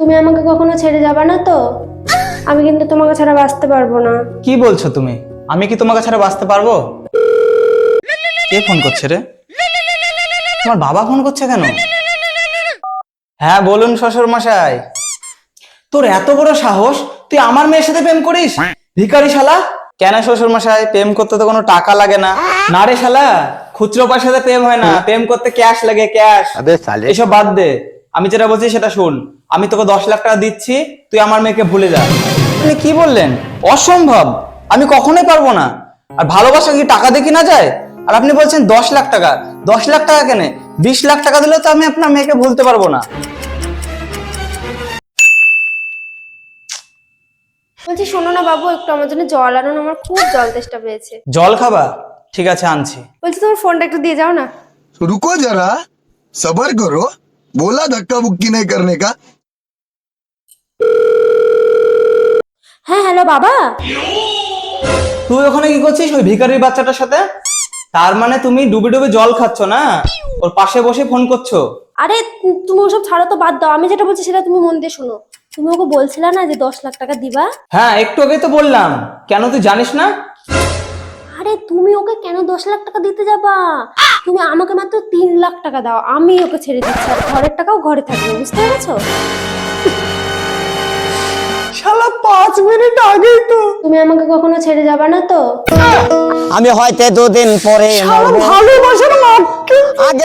তুমি আমাকে কখনো ছেড়ে যাবে না তো? আমি কিন্তু তোমাকে ছাড়া বাঁচতে পারবো না। কি বলছো তুমি? আমি কি তোমাকে ছাড়া বাঁচতে পারবো? কে ফোন করছে রে? তোমার বাবা ফোন করছে কেন? হ্যাঁ বলুন শ্বশুর মশাই। তোর এত বড় সাহস, তুই আমার মেয়ের সাথে প্রেম করিস? ভিখারি শালা। কেন শ্বশুর মশাই, প্রেম করতে তো কোনো টাকা লাগে না। না রে শালা, খুচরো পয়সাতে প্রেম হয় না, প্রেম করতে ক্যাশ লাগে, ক্যাশ। এসব বাদ দে, আমি যেটা বলছি সেটা শুন। আমি তোকে 10 লাখ টাকা দিচ্ছি, তুই আমার মেয়েকে ভুলে যা। আপনি কি বললেন? অসম্ভব, আমি কখনোই পারবো না। আর ভালোবাসা কি টাকা দিয়ে কিনা যায়? আর আপনি বলছেন 10 লাখ টাকা। 10 লাখ টাকা কেন, 20 লাখ টাকা দিলেও তো আমি আপনার মেয়েকে ভুলতে পারবো না। বলছি শোনো না বাবু, একটু আমার জন্য জল আনো না, আমার খুব জল তেষ্টা পেয়েছে। জল খাবা? ঠিক আছে আনছি। বলছি তোমার ফোনটা একটু দিয়ে যাও না। रुको जरा सबर करो बोला धक्का बुक्की नहीं करने का। হ্যাঁ হ্যালো বাবা। তুই ওখানে কি করছিস ওই ভিখারির বাচ্চাটার সাথে? তার মানে তুমি ডুবে ডুবে জল খাচ্ছ না, ওর পাশে বসে ফোন করছো? আরে তুমি ওসব ছাড়ো তো, বাদ দাও। আমি যেটা বলছি সেটা তুমি মন দিয়ে শোনো। তুমি ওকে বলছিলে না যে 10 লাখ টাকা দিবা? হ্যাঁ একটু আগে তো বললাম। কেন তুই জানিস না? আরে তুমি ওকে কেন 10 লাখ টাকা দিতে যাবা? তুমি আমাকে মাত্র 3 লাখ টাকা দাও, আমি ওকে ছেড়ে দিচ্ছি। আর ঘরের টাকাও ঘরে থাকবে, বুঝতে পেরেছো? শালা 5 মিনিট আগেই তো। তুমি আমাকে কখনো ছেড়ে যাবা না তো? আমি হয়তো 2 দিন পরে শালা ভালোবাসার মাপকে আগে